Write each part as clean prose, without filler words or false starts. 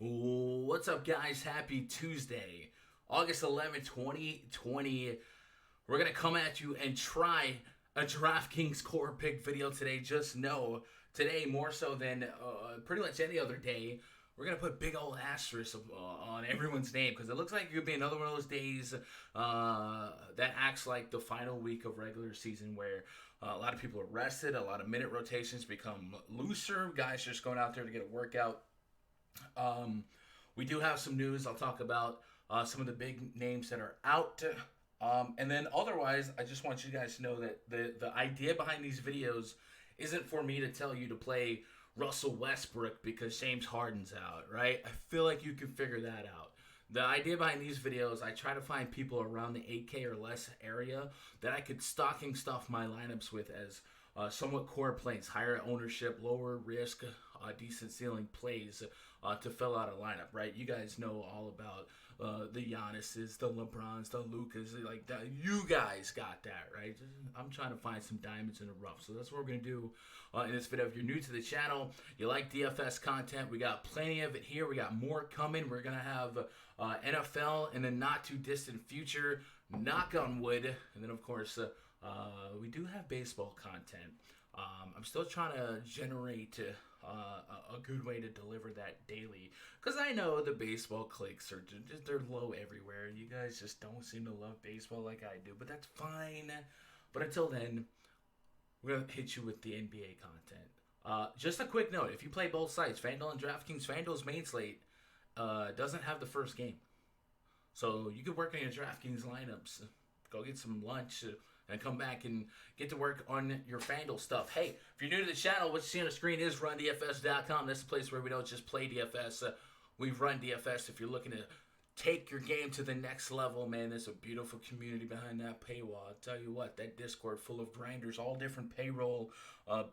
What's up, guys? Happy Tuesday, August 11th, 2020. We're going to come at you and try a DraftKings core pick video today. Just know, today, more so than pretty much any other day, we're going to put big old asterisks on everyone's name because it looks like it could be another one of those days that acts like the final week of regular season where a lot of people are rested, a lot of minute rotations become looser, guys just going out there to get a workout. We do have some news. I'll talk about some of the big names that are out. And then otherwise, I just want you guys to know that the idea behind these videos isn't for me to tell you to play Russell Westbrook because James Harden's out, right? I feel like you can figure that out. The idea behind these videos, I try to find people around the 8K or less area that I could stocking stuff my lineups with as somewhat core plays, higher ownership, lower risk, decent ceiling plays to fill out a lineup, right? You guys know all about the Giannis's, the LeBrons, the Lucas, like that. You guys got that, right? I'm trying to find some diamonds in the rough, so that's what we're gonna do in this video. If you're new to the channel, you like DFS content, we got plenty of it here. We got more coming. We're gonna have NFL in the not too distant future. Knock on wood, and then of course. We do have baseball content. I'm still trying to generate a good way to deliver that daily because I know the baseball clicks are just they're low everywhere. You guys just don't seem to love baseball like I do, but that's fine. But until then, we're gonna hit you with the NBA content. Just a quick note: if you play both sites, FanDuel and DraftKings, FanDuel's main slate doesn't have the first game, so you could work on your DraftKings lineups. Go get some lunch. And come back and get to work on your FanDuel stuff. Hey, if you're new to the channel, what you see on the screen is RunDFS.com. That's the place where we don't just play DFS. We run DFS. If you're looking to take your game to the next level, man, there's a beautiful community behind that paywall. I'll tell you what, that Discord full of grinders, all different payroll,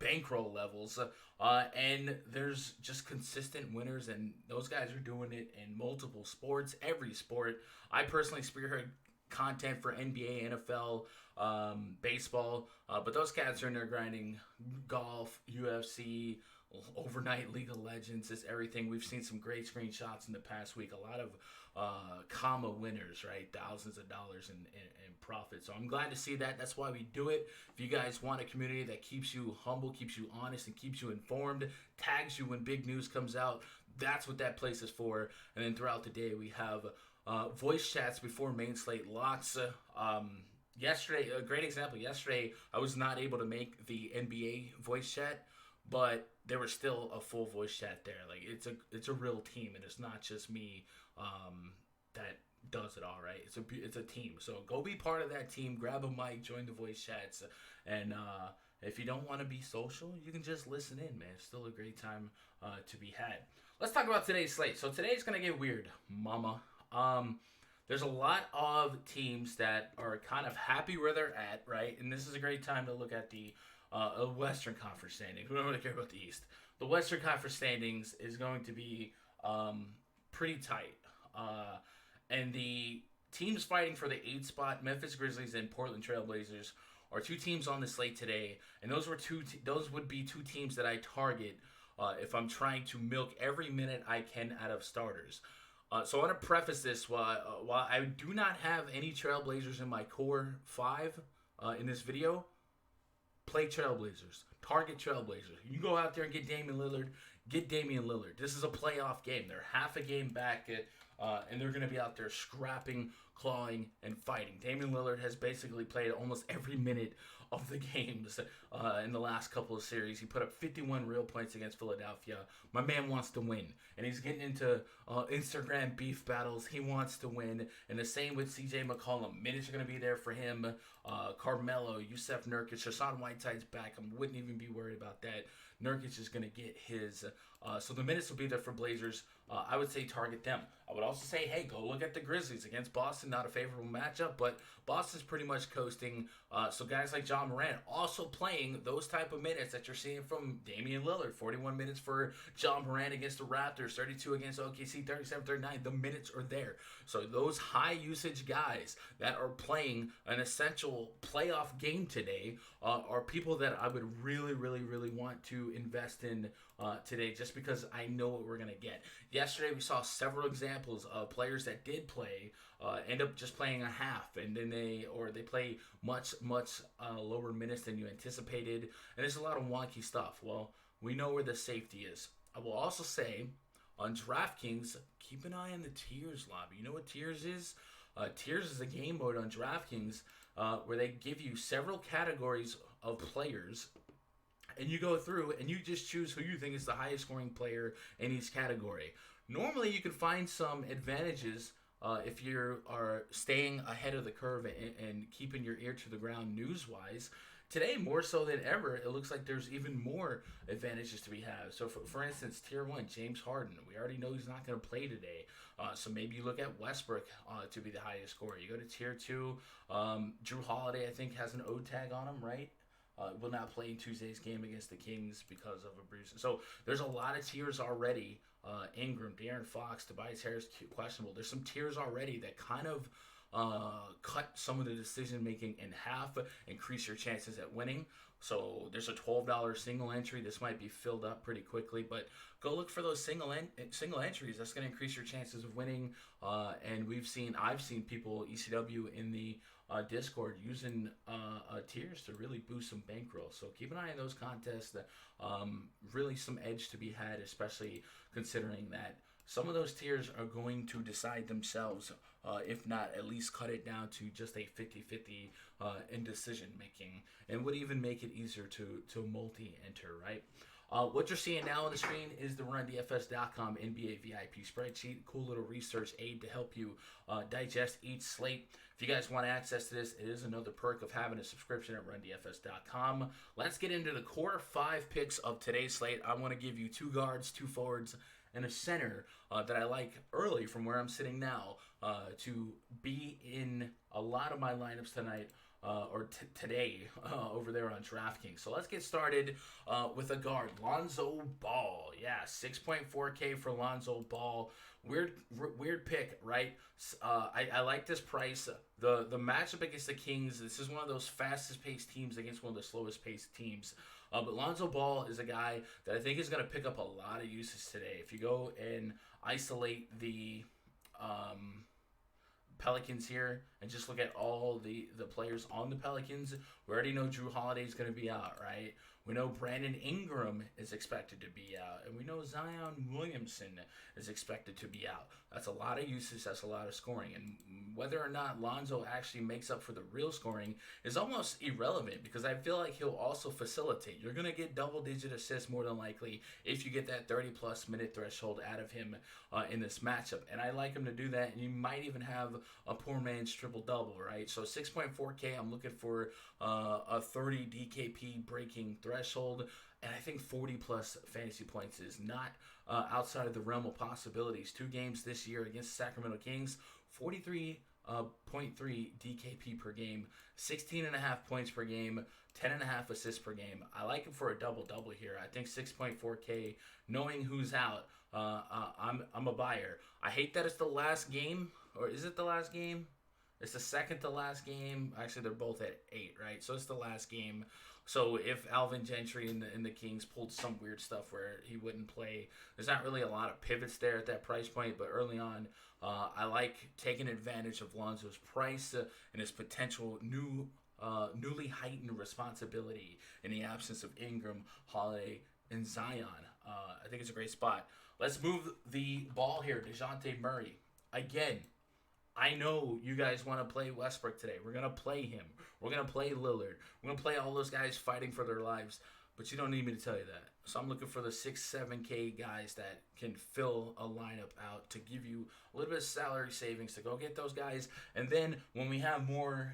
bankroll levels. And there's just consistent winners, and those guys are doing it in multiple sports, every sport. I personally spearhead content for NBA, NFL, baseball, but those cats are in there grinding golf, UFC, overnight League of Legends. It's everything. We've seen some great screenshots in the past week. A lot of comma winners, right? Thousands of dollars in profit. So I'm glad to see that. That's why we do it. If you guys want a community that keeps you humble, keeps you honest, and keeps you informed, tags you when big news comes out, that's what that place is for. And then throughout the day, we have voice chats before main slate locks. Yesterday, a great example. Yesterday, I was not able to make the NBA voice chat, but there was still a full voice chat there. Like it's a real team, and it's not just me that does it all, right? It's a team. So go be part of that team. Grab a mic, join the voice chats, and if you don't want to be social, you can just listen in, man. It's still a great time to be had. Let's talk about today's slate. So today's gonna get weird, mama. There's a lot of teams that are kind of happy where they're at, right? And this is a great time to look at the Western Conference standings. We don't really care about the East. The Western Conference standings is going to be pretty tight. And the teams fighting for the 8th spot, Memphis Grizzlies and Portland Trailblazers, are two teams on the slate today. And those would be two teams that I target if I'm trying to milk every minute I can out of starters. So I want to preface this while I do not have any Trailblazers in my core 5 in this video. Play Trailblazers. Target Trailblazers. You go out there and get Damian Lillard. Get Damian Lillard. This is a playoff game. They're half a game back, and they're going to be out there scrapping, clawing, and fighting. Damian Lillard has basically played almost every minute of the games in the last couple of series. He put up 51 real points against Philadelphia. My man wants to win, and he's getting into Instagram beef battles. He wants to win, and the same with CJ McCollum. Minutes are going to be there for him. Carmelo, Yusef Nurkic, Hassan Whiteside's back. I wouldn't even be worried about that. Nurkic is going to get his. So the minutes will be there for Blazers. I would say target them. I would also say, hey, go look at the Grizzlies against Boston. Not a favorable matchup, but Boston's pretty much coasting. So guys like John Morant also playing those type of minutes that you're seeing from Damian Lillard. 41 minutes for John Morant against the Raptors, 32 against OKC, 37, 39. The minutes are there. So those high usage guys that are playing an essential playoff game today are people that I would really, really, really want to invest in today, just because I know what we're going to get. Yesterday, we saw several examples of players that did play end up just playing a half, and then they play much lower minutes than you anticipated, and there's a lot of wonky stuff. Well, we know where the safety is. I will also say, on DraftKings, keep an eye on the tiers lobby. You know what tiers is? Tiers is a game mode on DraftKings where they give you several categories of players, and you go through and you just choose who you think is the highest scoring player in each category. Normally, you can find some advantages if you are staying ahead of the curve and keeping your ear to the ground news-wise. Today, more so than ever, it looks like there's even more advantages to be had. So, for instance, Tier 1, James Harden. We already know he's not going to play today. So maybe you look at Westbrook to be the highest scorer. You go to Tier 2, Drew Holiday, I think, has an O tag on him, right? Will not play in Tuesday's game against the Kings because of a bruise. So there's a lot of tiers already. Ingram, De'Aaron Fox, Tobias Harris, questionable. There's some tiers already that kind of cut some of the decision making in half, increase your chances at winning. So there's a $12 single entry. This might be filled up pretty quickly, but go look for those single entries. That's going to increase your chances of winning. And I've seen people ECW in the Discord using tiers to really boost some bankroll. So keep an eye on those contests. Really some edge to be had, especially considering that some of those tiers are going to decide themselves, if not at least cut it down to just a 50-50 in decision making, and would even make it easier to multi-enter, right? What you're seeing now on the screen is the RunDFS.com NBA VIP Spreadsheet. Cool little research aid to help you digest each slate. If you guys want access to this, it is another perk of having a subscription at RunDFS.com. Let's get into the core 5 picks of today's slate. I want to give you 2 guards, 2 forwards, and a center that I like early from where I'm sitting now to be in a lot of my lineups tonight. Today over there on DraftKings. So let's get started with a guard, Lonzo Ball. Yeah, 6.4K for Lonzo Ball. Weird pick, right? I like this price. The matchup against the Kings, this is one of those fastest paced teams against one of the slowest paced teams. But Lonzo Ball is a guy that I think is going to pick up a lot of uses today. If you go and isolate the Pelicans here and just look at all the players on the Pelicans, we already know Drew Holiday is going to be out, right? We know Brandon Ingram is expected to be out, and we know Zion Williamson is expected to be out. That's a lot of usage, that's a lot of scoring, and whether or not Lonzo actually makes up for the real scoring is almost irrelevant, because I feel like he'll also facilitate. You're going to get double-digit assists more than likely if you get that 30-plus minute threshold out of him in this matchup, and I like him to do that, and you might even have a poor man's triple-double, right? So 6.4K, I'm looking for a 30 DKP breaking threshold, and I think 40-plus fantasy points is not outside of the realm of possibilities. 2 games this year against the Sacramento Kings, 43.3 DKP per game, 16.5 points per game, 10.5 assists per game. I like him for a double-double here. I think 6.4K, knowing who's out, I'm a buyer. I hate that it's the last game, or is it the last game? It's the second to last game. Actually, they're both at 8, right? So it's the last game. So if Alvin Gentry and the Kings pulled some weird stuff where he wouldn't play, there's not really a lot of pivots there at that price point. But early on, I like taking advantage of Lonzo's price and his potential newly heightened responsibility in the absence of Ingram, Holiday, and Zion. I think it's a great spot. Let's move the ball here. Deonte Murray. Again, I know you guys want to play Westbrook today. We're going to play him. We're going to play Lillard. We're going to play all those guys fighting for their lives. But you don't need me to tell you that. So I'm looking for the 6-7K guys that can fill a lineup out to give you a little bit of salary savings to go get those guys. And then when we have more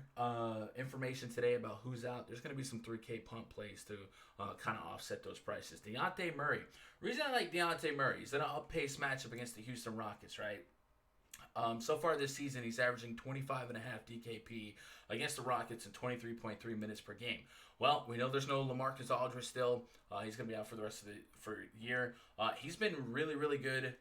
information today about who's out, there's going to be some 3K pump plays to kind of offset those prices. Deonte Murray. Reason I like Deonte Murray is that an up-pace matchup against the Houston Rockets, right? So far this season, he's averaging 25.5 DKP against the Rockets and 23.3 minutes per game. Well, we know there's no LaMarcus Aldridge still. He's going to be out for the rest of the year. He's been really, really good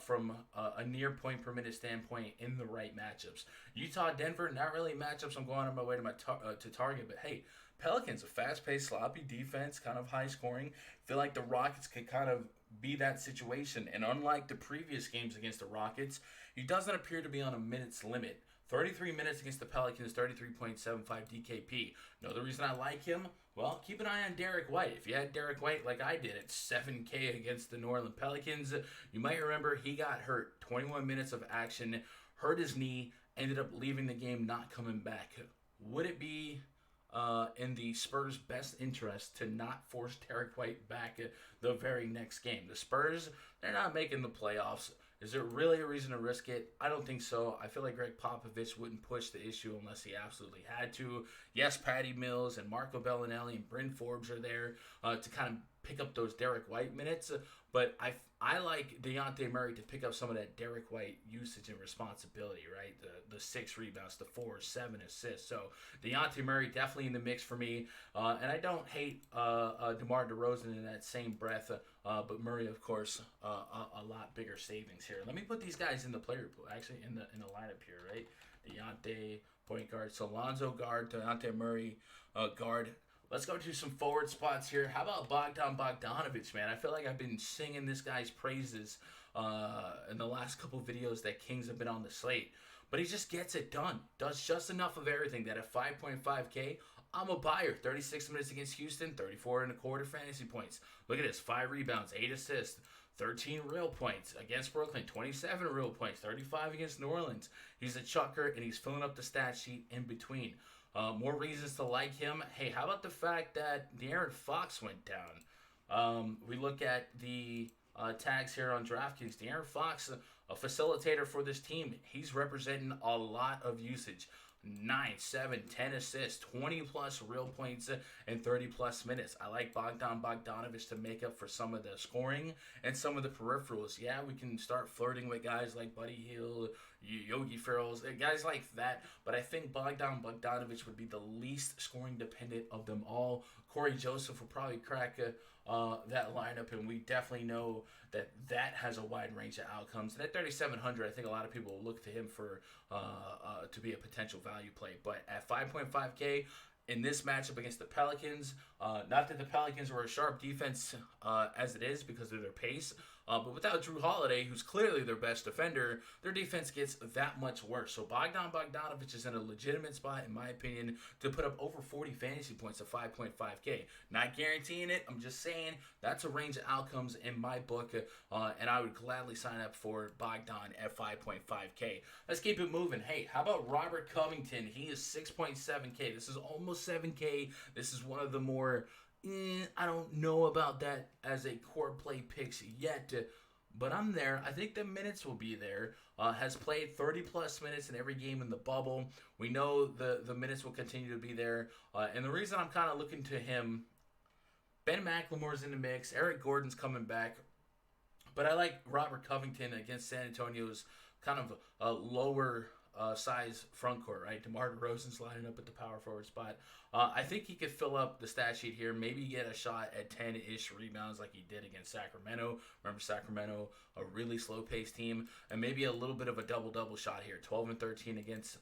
from a near point per minute standpoint in the right matchups. Utah, Denver, not really matchups I'm going on my way to to target, but hey, Pelicans, a fast-paced, sloppy defense, kind of high scoring. Feel like the Rockets could kind of be that situation. And unlike the previous games against the Rockets, he doesn't appear to be on a minutes limit. 33 minutes against the Pelicans, 33.75 DKP. Know the reason I like him? Well, keep an eye on Derek White. If you had Derek White like I did at 7K against the New Orleans Pelicans, you might remember he got hurt. 21 minutes of action, hurt his knee, ended up leaving the game, not coming back. Would it be in the Spurs' best interest to not force Derek White back the very next game? The Spurs, they're not making the playoffs. Is there really a reason to risk it? I don't think so. I feel like Greg Popovich wouldn't push the issue unless he absolutely had to. Yes, Patty Mills and Marco Bellinelli and Bryn Forbes are there to kind of pick up those Derek White minutes. But I like Deonte Murray to pick up some of that Derek White usage and responsibility, right? The 6 rebounds, the 4, 7 assists. So Deonte Murray definitely in the mix for me. And I don't hate DeMar DeRozan in that same breath. But Murray, of course, a lot bigger savings here. Let me put these guys in the player pool, actually in the lineup here, right? Deonte, point guard. So Lonzo guard, Deonte Murray guard. Let's go to some forward spots here. How about Bogdanovich, man? I feel like I've been singing this guy's praises in the last couple videos that Kings have been on the slate. But he just gets it done. Does just enough of everything that at 5.5K, I'm a buyer. 36 minutes against Houston, 34 and a quarter fantasy points. Look at this, 5 rebounds, 8 assists, 13 real points against Brooklyn, 27 real points, 35 against New Orleans. He's a chucker, and he's filling up the stat sheet in between. More reasons to like him. Hey, how about the fact that De'Aaron Fox went down? We look at the tags here on DraftKings. De'Aaron Fox, a facilitator for this team. He's representing a lot of usage. 9, 7, 10 assists, 20 plus real points, and 30 plus minutes. I like Bogdanovich to make up for some of the scoring and some of the peripherals. Yeah, we can start flirting with guys like Buddy Hield, Yogi Ferrell, guys like that. But I think Bogdanovich would be the least scoring dependent of them all. Corey Joseph will probably crack that lineup, and we definitely know that has a wide range of outcomes. And at 3,700, I think a lot of people will look to him for to be a potential value play. But at 5.5K, in this matchup against the Pelicans, not that the Pelicans were a sharp defense as it is because of their pace, but without Drew Holiday, who's clearly their best defender, their defense gets that much worse. So Bogdanovich is in a legitimate spot, in my opinion, to put up over 40 fantasy points at 5.5K. Not guaranteeing it. I'm just saying that's a range of outcomes in my book, and I would gladly sign up for Bogdan at 5.5K. Let's keep it moving. Hey, how about Robert Covington? He is 6.7K. This is almost 7K. This is one of the more... I don't know about that as a core play picks yet, but I'm there. I think the minutes will be there. Has played 30-plus minutes in every game in the bubble. We know the minutes will continue to be there. And the reason I'm kind of looking to him, Ben McLemore's in the mix. Eric Gordon's coming back. But I like Robert Covington against San Antonio's kind of a lower size front court, right? DeMar DeRozan's lining up at the power forward spot. I think he could fill up the stat sheet here, maybe get a shot at 10-ish rebounds like he did against Sacramento. Remember Sacramento, a really slow-paced team, and maybe a little bit of a double-double shot here, 12 and 13 against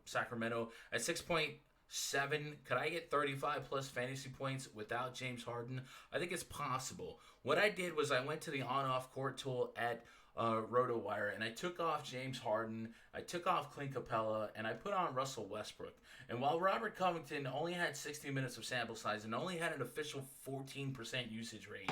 Sacramento. At 6.7, could I get 35-plus fantasy points without James Harden? I think it's possible. What I did was I went to the on-off court tool at RotoWire, and I took off James Harden, I took off Clint Capella, and I put on Russell Westbrook. And while Robert Covington only had 60 minutes of sample size and only had an official 14% usage rate,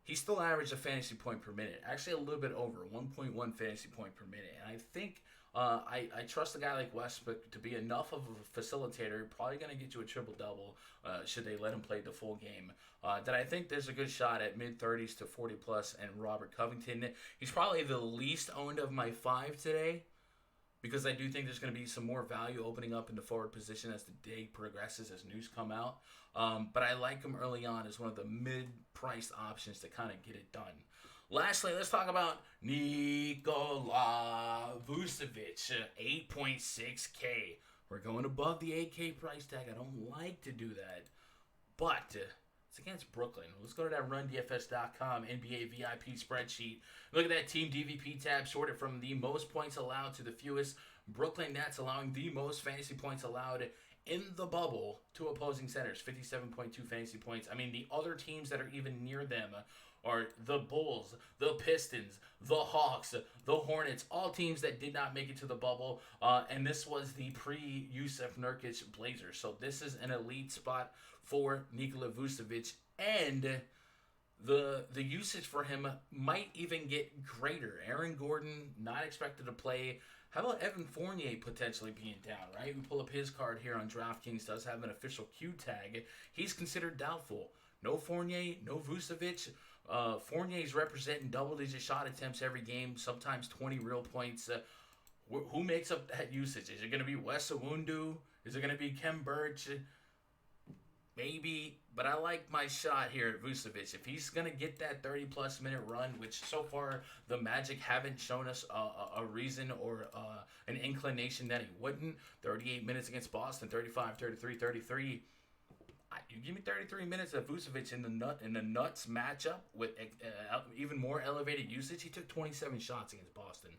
he still averaged a fantasy point per minute. Actually a little bit over, 1.1 fantasy point per minute. And I think I trust a guy like Westbrook to be enough of a facilitator, probably going to get you a triple-double should they let him play the full game, that I think there's a good shot at mid-30s to 40-plus and Robert Covington. He's probably the least owned of my 5 today because I do think there's going to be some more value opening up in the forward position as the day progresses, as news come out. But I like him early on as one of the mid-priced options to kind of get it done. Lastly, let's talk about Nikola Vusivich, 8.6K. We're going above the 8K price tag. I don't like to do that, but it's against Brooklyn. Let's go to that rundfs.com NBA VIP spreadsheet. Look at that team DVP tab, sorted from the most points allowed to the fewest. Brooklyn Nets allowing the most fantasy points allowed in the bubble to opposing centers, 57.2 fantasy points. I mean, the other teams that are even near them are the Bulls, the Pistons, the Hawks, the Hornets, all teams that did not make it to the bubble. And this was the pre-Jusuf Nurkic Blazers. So this is an elite spot for Nikola Vusivich. And the usage for him might even get greater. Aaron Gordon, not expected to play. How about Evan Fournier potentially being down, right? We pull up his card here on DraftKings, does have an official Q tag. He's considered doubtful. No Fournier, no Vucevic. Fournier's representing double-digit shot attempts every game, sometimes 20 real points. Who makes up that usage? Is it going to be Wes Iwundu? Is it going to be Kem Birch? Maybe, but I like my shot here at Vucevic. If he's going to get that 30-plus minute run, which so far the Magic haven't shown us a reason or an inclination that he wouldn't. 38 minutes against Boston, 35, 33, 33. You give me 33 minutes of Vucevic in the nuts matchup with even more elevated usage. He took 27 shots against Boston.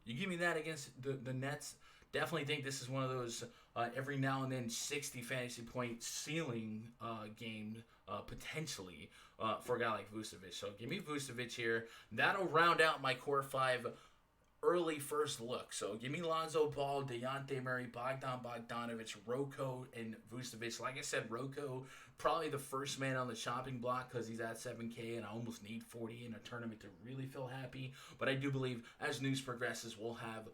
You give me that against the Nets. Definitely think this is one of those every now and then 60 fantasy point ceiling game potentially for a guy like Vucevic. So give me Vucevic here. That'll round out my core five early first look. So give me Lonzo Ball, Deonte Murray, Bogdanovich, Rocco, and Vucevic. Like I said, Rocco probably the first man on the chopping block because he's at 7K, and I almost need 40 in a tournament to really feel happy. But I do believe as news progresses, we'll have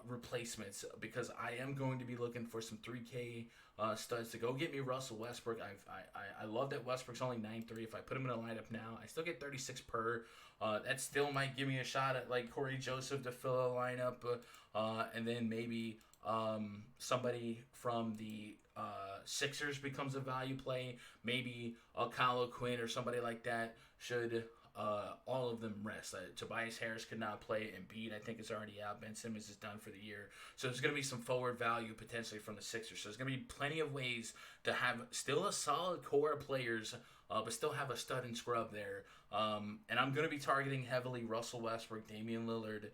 replacements because I am going to be looking for some 3K studs to go get me Russell Westbrook. I love that Westbrook's only 9.3. If I put him in a lineup now, I still get 36 per. That still might give me a shot at like Corey Joseph to fill a lineup, and then maybe somebody from the Sixers becomes a value play. Maybe Kyle O'Quinn or somebody like that should all of them rest. Tobias Harris could not play. Embiid, I think, is already out. Ben Simmons is done for the year. So there's going to be some forward value potentially from the Sixers. So there's going to be plenty of ways to have still a solid core of players, but still have a stud and scrub there. And I'm going to be targeting heavily Russell Westbrook, Damian Lillard,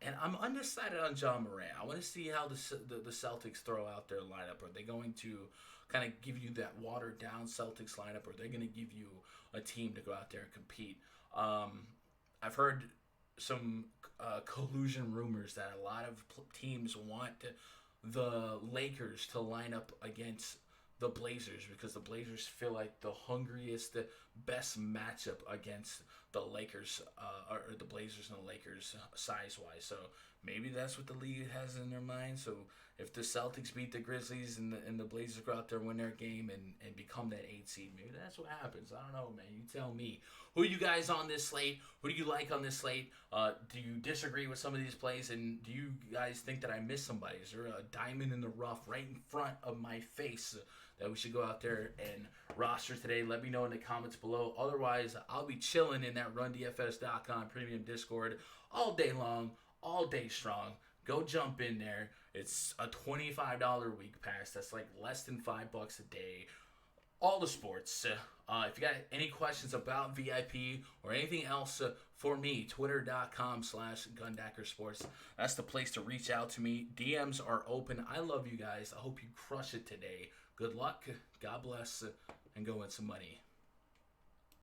and I'm undecided on John Morant. I want to see how the Celtics throw out their lineup. Are they going to kind of give you that watered-down Celtics lineup, or are they going to give you a team to go out there and compete? I've heard some collusion rumors that a lot of teams want the Lakers to line up against the Blazers because the Blazers feel like the hungriest, best matchup against the Lakers, or the Blazers and the Lakers size-wise. So maybe that's what the league has in their mind. So if the Celtics beat the Grizzlies and the Blazers go out there, win their game, and become that 8 seed, maybe that's what happens. I don't know, man. You tell me. Who are you guys on this slate? Who do you like on this slate? Do you disagree with some of these plays? And do you guys think that I missed somebody? Is there a diamond in the rough right in front of my face that we should go out there and roster today? Let me know in the comments below. Otherwise, I'll be chilling in that RunDFS.com premium Discord all day long, all day strong. Go jump in there. It's a $25 week pass. That's like less than $5 a day. All the sports. If you got any questions about VIP or anything else for me, twitter.com/GundackerSports. That's the place to reach out to me. DMs are open. I love you guys. I hope you crush it today. Good luck. God bless. And go win some money.